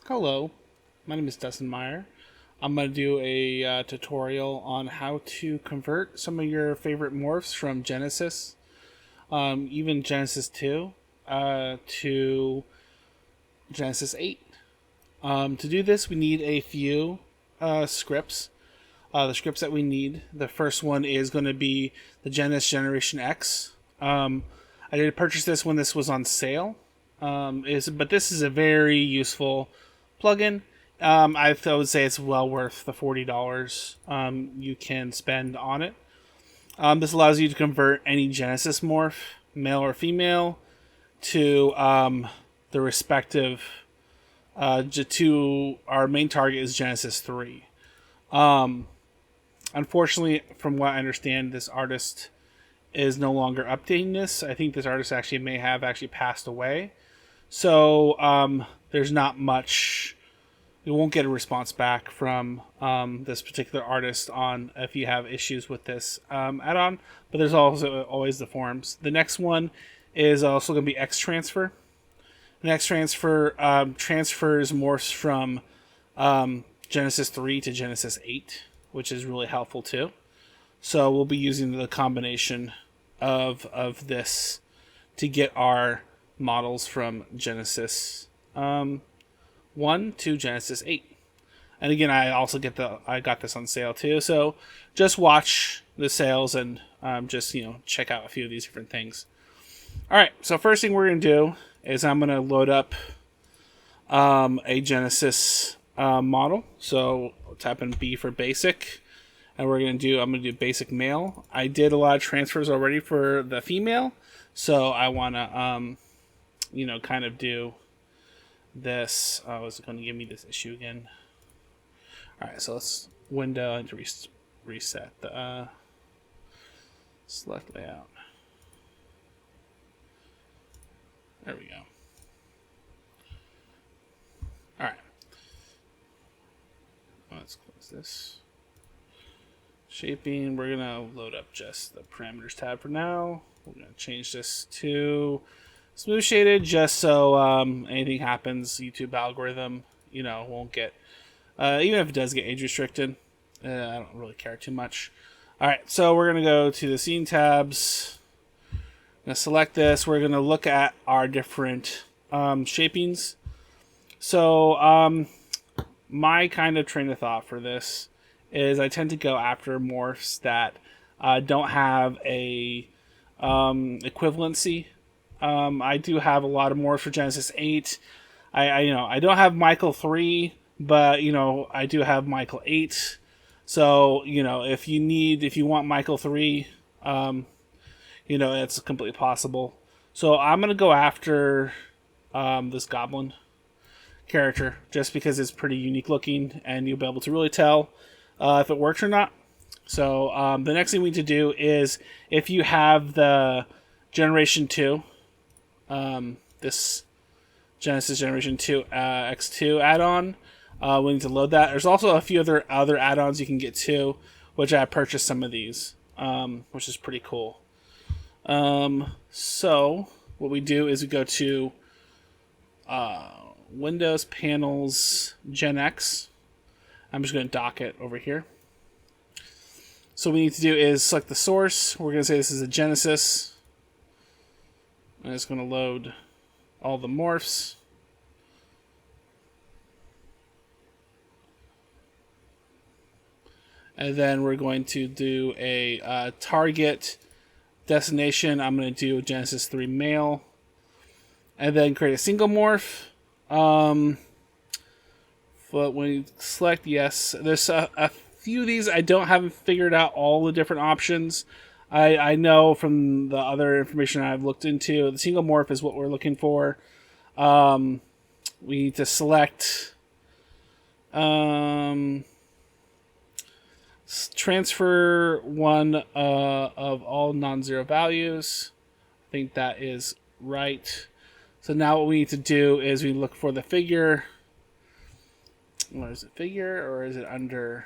Hello, my name is Dustin Meyer. I'm going to do a tutorial on how to convert some of your favorite morphs from Genesis, even Genesis 2, to Genesis 8. To do this, we need a few scripts. The scripts that we need, the first one is going to be the Genesis Generation X. I did purchase this when this was on sale, but this is a very useful plugin. I would say it's well worth the $40 you can spend on it. This allows you to convert any Genesis morph, male or female, to the respective. To our main target is Genesis 3. Unfortunately, from what I understand, this artist is no longer updating this. I think this artist may have passed away. So there's not much. You won't get a response back from this particular artist on if you have issues with this add-on. But there's also always the forums. The next one is also going to be X Transfer. The X Transfer transfers morphs from Genesis 3 to Genesis 8, which is really helpful too. So we'll be using the combination of this to get our models from Genesis 1 to Genesis 8. And again, I got this on sale too. So just watch the sales and just check out a few of these different things. All right. So first thing we're gonna do is I'm gonna load up a Genesis model. So I'll tap in B for basic, and I'm gonna do basic male. I did a lot of transfers already for the female, so I wanna kind of do this. Oh, is it going to give me this issue again? All right, so let's window and reset the select layout. There we go. All right. Let's close this. Shaping, we're going to load up just the parameters tab for now. We're going to change this to smooth shaded just so anything happens, YouTube algorithm, won't get, even if it does get age restricted, I don't really care too much. All right, so we're going to go to the scene tabs. I'm going to select this. We're going to look at our different shapings. So my kind of train of thought for this is I tend to go after morphs that don't have a equivalency. I do have a lot of morphs for Genesis 8. I don't have Michael 3, but I do have Michael 8. So if you want Michael 3, it's completely possible. So I'm gonna go after this goblin character just because it's pretty unique looking, and you'll be able to really tell if it works or not. So the next thing we need to do is, if you have the Generation 2. This Genesis Generation 2 X2 add-on, we need to load that. There's also a few other add-ons you can get too, which I purchased some of these, which is pretty cool. So what we do is we go to Windows Panels Gen X. I'm just going to dock it over here. So what we need to do is select the source. We're going to say this is a Genesis. And it's going to load all the morphs. And then we're going to do a target destination. I'm going to do Genesis 3 male. And then create a single morph. But when you select yes, there's a few of these I haven't figured out all the different options. I know from the other information I've looked into, the single morph is what we're looking for. We need to select transfer one of all non-zero values. I think that is right. So now what we need to do is we look for the figure. What is it, figure, or is it under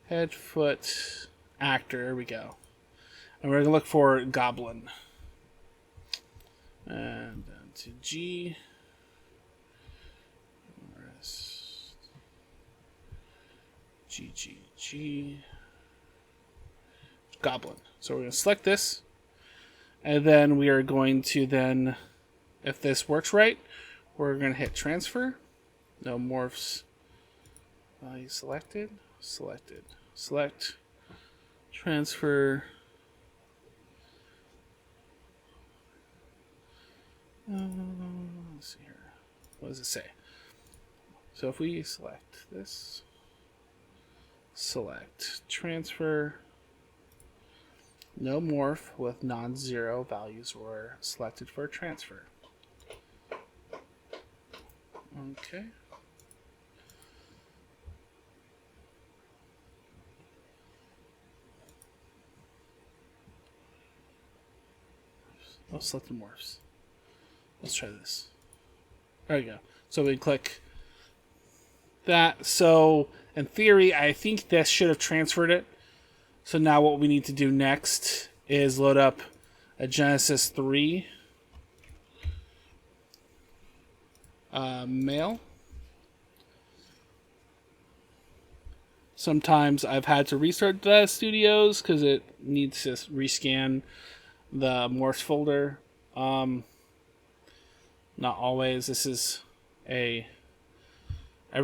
head, foot, actor? There we go. And we're going to look for goblin. And down to G. G Goblin. So we're going to select this, and then we are going to then, if this works right, we're going to hit transfer. No morphs. Value selected. Select. Transfer. Let's see here. What does it say? So if we select this, select transfer, no morph with non-zero values were selected for transfer. Okay. Oh, select the morphs. Let's try this. There we go. So we click that. So in theory, I think this should have transferred it. So now what we need to do next is load up a Genesis 3 mail. Sometimes I've had to restart Daz Studios because it needs to rescan the morphs folder. Not always. This is every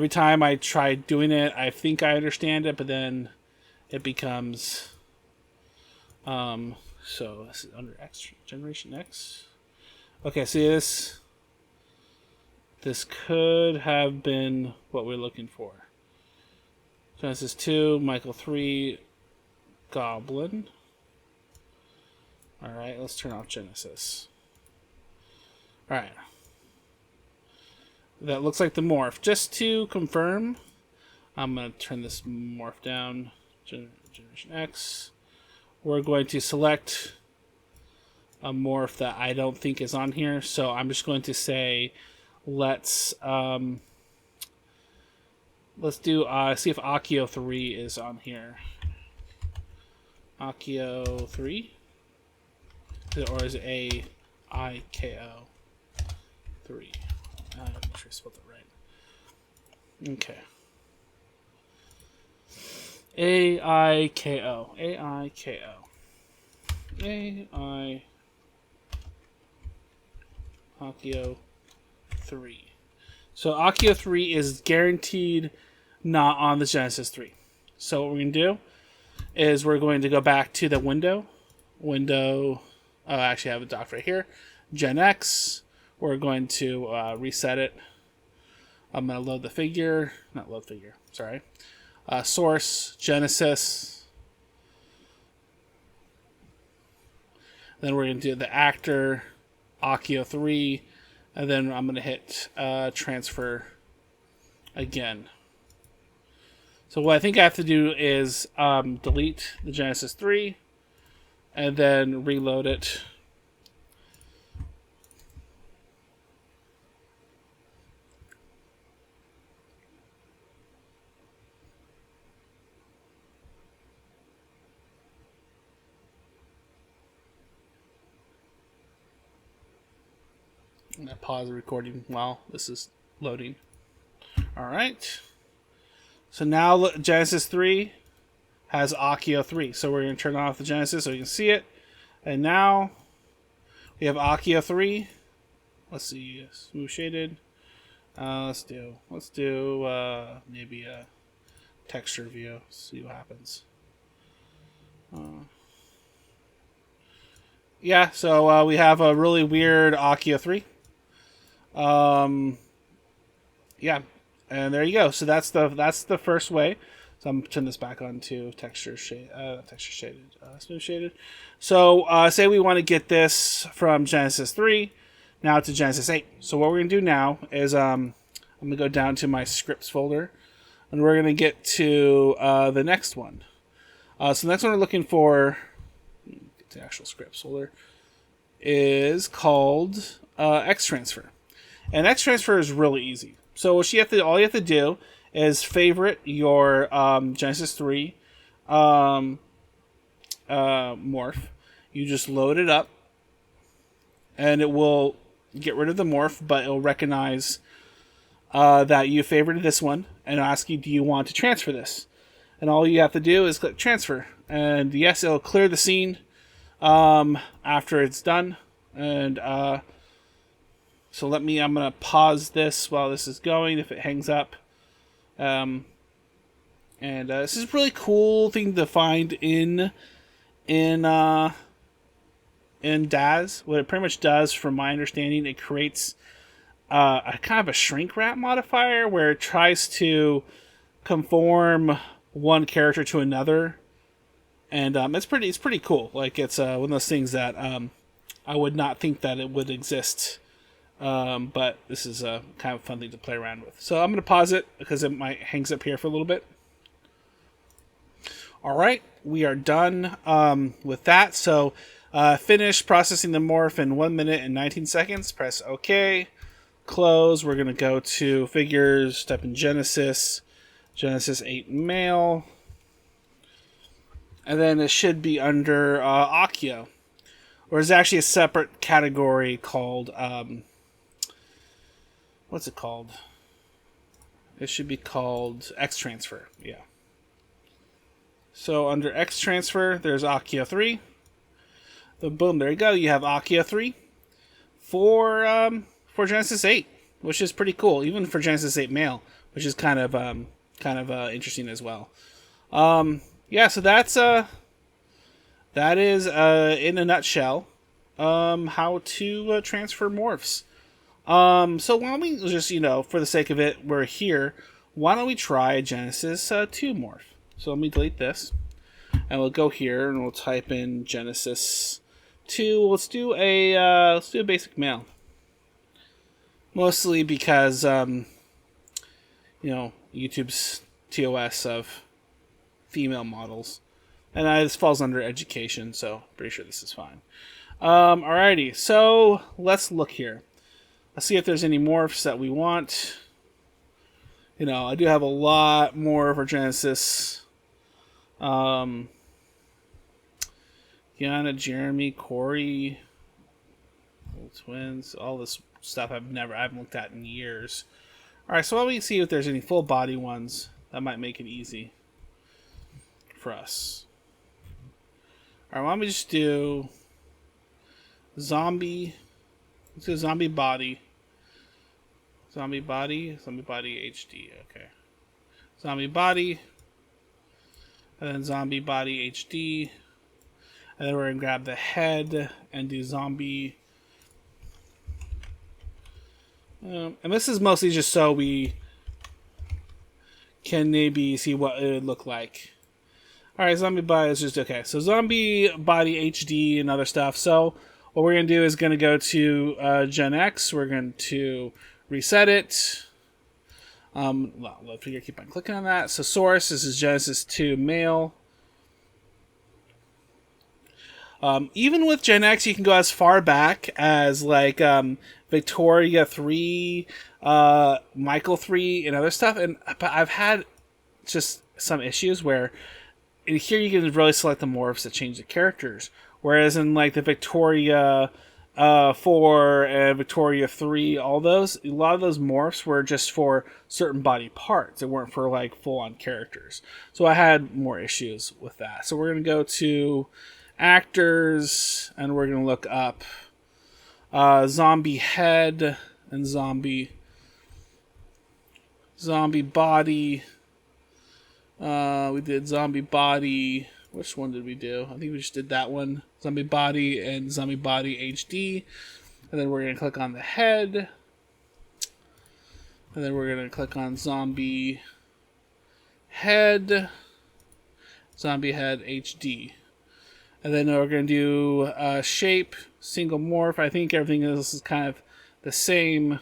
time I try doing it, I think I understand it, but then it becomes so this is under X, generation X. Okay, see this could have been what we're looking for. Genesis 2, Michael 3, Goblin. Alright, let's turn off Genesis. Alright. That looks like the morph. Just to confirm, I'm going to turn this morph down. Generation X. We're going to select a morph that I don't think is on here. So I'm just going to say, let's do, see if Akio 3 is on here. Akio 3? Or is it A-I-K-O 3? I'm not sure I spelled it right. Okay. A-I-K-O. A-I-K-O. A-I... Akio 3. So Akio 3 is guaranteed not on the Genesis 3. So what we're going to do is we're going to go back to the window. Actually I have a doc right here. Gen X. We're going to reset it. I'm going to load the figure. Not load figure. Sorry. Source. Genesis. Then we're going to do the actor. Akio 3. And then I'm going to hit transfer again. So what I think I have to do is delete the Genesis 3. And then reload it. I'm going to pause the recording while this is loading. Alright. So now Genesis 3 has Akio 3. So we're going to turn off the Genesis so you can see it. And now we have Akio 3. Let's see. Smooth shaded. Let's do maybe a texture view. See what happens. Yeah, so we have a really weird Akio 3. Yeah, and there you go. So that's the first way. So I'm turning this back on to texture shaded, smooth shaded. So say we want to get this from Genesis 3 now to Genesis 8. So what we're gonna do now is I'm gonna go down to my scripts folder, and we're gonna get to the next one. So the next one we're looking for, get to the actual scripts folder, is called X transfer. And X transfer is really easy. So all you have to do is favorite your Genesis 3 morph. You just load it up, and it will get rid of the morph, but it'll recognize that you favorited this one and ask you, do you want to transfer this? and all you have to do is click transfer. And yes, it'll clear the scene after it's done. And so I'm going to pause this while this is going, if it hangs up. And this is a really cool thing to find in Daz. What it pretty much does, from my understanding, it creates a kind of a shrink wrap modifier where it tries to conform one character to another, and it's pretty cool. Like, it's one of those things that I would not think that it would exist, but this is a kind of fun thing to play around with. So I'm going to pause it because it might hangs up here for a little bit. All right, we are done with that. So finish processing the morph in 1 minute and 19 seconds. Press OK. Close. We're going to go to figures, type in Genesis 8 male, and then it should be under Accio, or there's actually a separate category called what's it called? It should be called X transfer. Yeah. So under X transfer, there's Accio 3. So boom, there you go. You have Accio 3 for Genesis 8, which is pretty cool, even for Genesis 8 male, which is kind of interesting as well. Yeah, so that is in a nutshell how to transfer morphs. So why don't we just, for the sake of it, we're here. Why don't we try Genesis 2 morph? So let me delete this, and we'll go here and we'll type in Genesis 2. Let's do a basic male. Mostly because, YouTube's TOS of female models. And this falls under education, so pretty sure this is fine. Alrighty, so let's look here. Let's see if there's any morphs that we want. I do have a lot more for Genesis. Yana, Jeremy, Corey, Little Twins, all this stuff I haven't looked at in years. Alright, so let me see if there's any full body ones that might make it easy for us. Alright, why don't we just do zombie. Let's do zombie body. Zombie body HD. Okay. Zombie body. And then zombie body HD. And then we're going to grab the head and do zombie. And this is mostly just so we can maybe see what it would look like. Alright, zombie body is just okay. So zombie body HD and other stuff. So what we're going to do is going to go to Gen X. We're going to reset it. Let's keep on clicking on that. So source, this is Genesis 2 male. Even with Gen X, you can go as far back as like Victoria 3, Michael 3, and other stuff. But I've had just some issues where here you can really select the morphs that change the characters. Whereas in like the Victoria 4 and Victoria 3, a lot of those morphs were just for certain body parts. They weren't for like full-on characters. So I had more issues with that. So we're going to go to actors, and we're going to look up zombie head and zombie body. We did zombie body. Which one did we do? I think we just did that one. Zombie body and zombie body HD. And then we're going to click on the head. And then we're going to click on zombie head. Zombie head HD. And then we're going to do shape, single morph. I think everything else is kind of the same.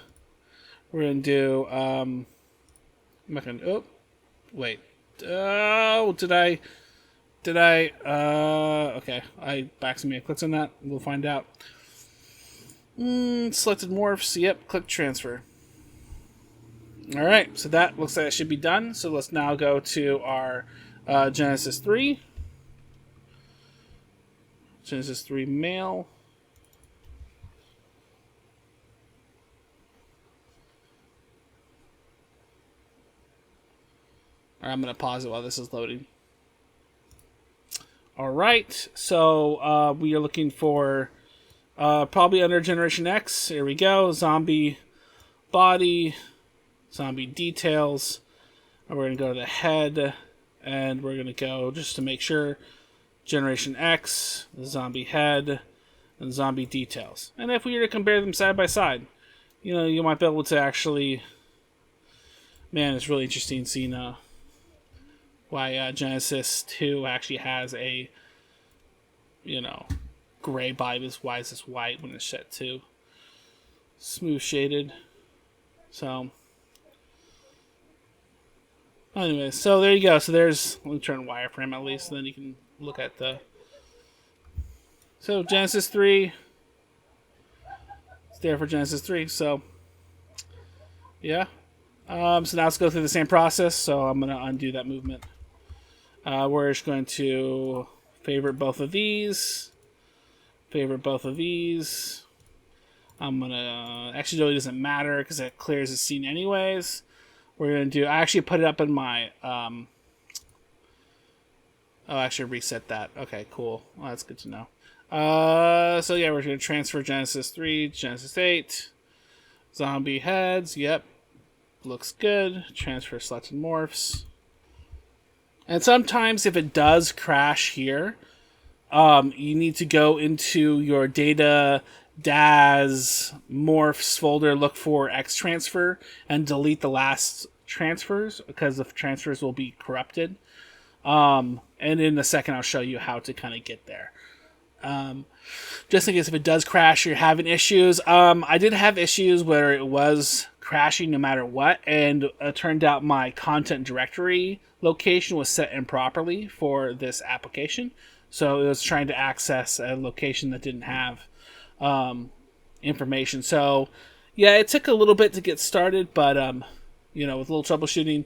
We're going to do... I'm not going to... Oh, wait. Oh, did I... Okay. I backed clicks on that. We'll find out. Selected morphs. Yep. Click transfer. Alright. So that looks like it should be done. So let's now go to our Genesis 3. Genesis 3 male. Or I'm going to pause it while this is loading. All right, so we are looking for probably under Generation X. Here we go. Zombie body, zombie details. And we're going to go to the head, and we're going to go, just to make sure, Generation X, the zombie head, and zombie details. And if we were to compare them side by side, you might be able to actually... Man, it's really interesting seeing why Genesis 2 actually has a, gray body. Why is this white when it's set to smooth shaded? So, anyway, so there you go. So there's, let me turn wireframe at least, and then you can look at the... So Genesis 3, it's there for Genesis 3, so, yeah. So now let's go through the same process. So I'm going to undo that movement. We're just going to favorite both of these. Favorite both of these. I'm going to... Actually, it really doesn't matter because it clears the scene anyways. We're going to do... I actually put it up in my... Oh, actually reset that. Okay, cool. Well, that's good to know. So yeah, we're going to transfer Genesis 3, Genesis 8. Zombie heads. Yep. Looks good. Transfer selected morphs. And sometimes if it does crash here, you need to go into your data Daz morphs folder, look for X transfer, and delete the last transfers because the transfers will be corrupted. And in a second, I'll show you how to kind of get there. Just in case if it does crash, you're having issues. I did have issues where it was crashing no matter what, and it turned out my content directory location was set improperly for this application. So it was trying to access a location that didn't have information. So yeah, it took a little bit to get started, but with a little troubleshooting,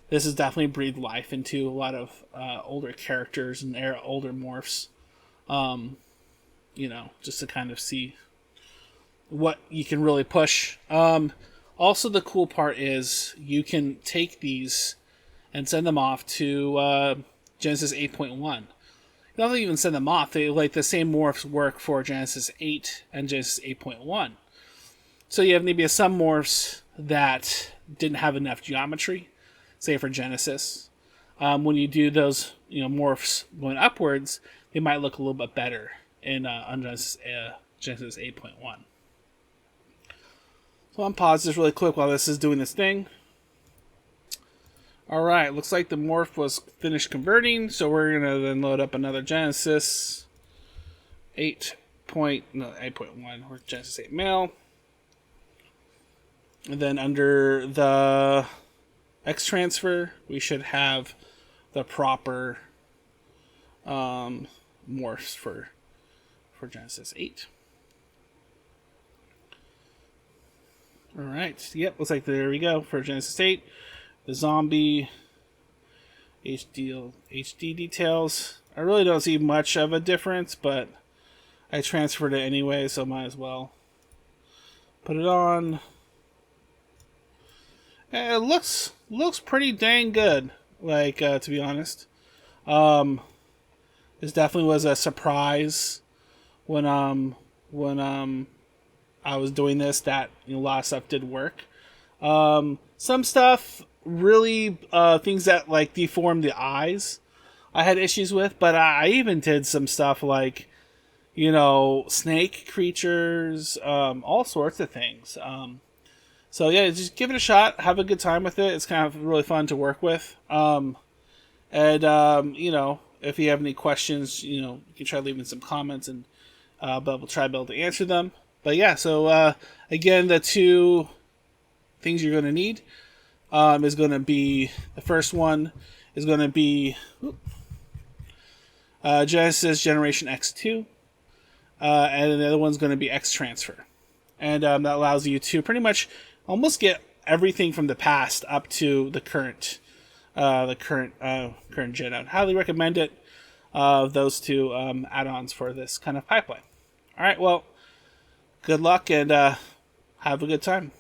this has definitely breathed life into a lot of older characters and older morphs. Just to kind of see what you can really push. Also, the cool part is you can take these and send them off to Genesis 8.1. You don't even send them off. They the same morphs work for Genesis 8 and Genesis 8.1. So you have maybe some morphs that didn't have enough geometry, say for Genesis. When you do those morphs going upwards, they might look a little bit better in on Genesis 8.1. So I'm pause this really quick while this is doing this thing. Alright, looks like the morph was finished converting, so we're going to then load up another Genesis 8.1, or Genesis 8 male. And then under the X transfer, we should have the proper morphs for Genesis 8. Alright, yep, looks like there we go for Genesis 8. The zombie HD details. I really don't see much of a difference, but I transferred it anyway, so might as well put it on. And it looks pretty dang good, to be honest. This definitely was a surprise when I was doing this, that a lot of stuff did work. Some stuff really things that deform the eyes I had issues with, but I even did some stuff snake creatures, all sorts of things. So yeah, just give it a shot, have a good time with it. It's kind of really fun to work with. If you have any questions, you can try leaving some comments, and but we'll try to be able to answer them. But yeah, so again, the two things you're going to need is going to be, the first one is going to be Genesis Generation X2, and the other one's going to be X Transfer. And that allows you to pretty much almost get everything from the past up to the current gen. I'd highly recommend it. Those two add-ons for this kind of pipeline. All right, well, good luck and have a good time.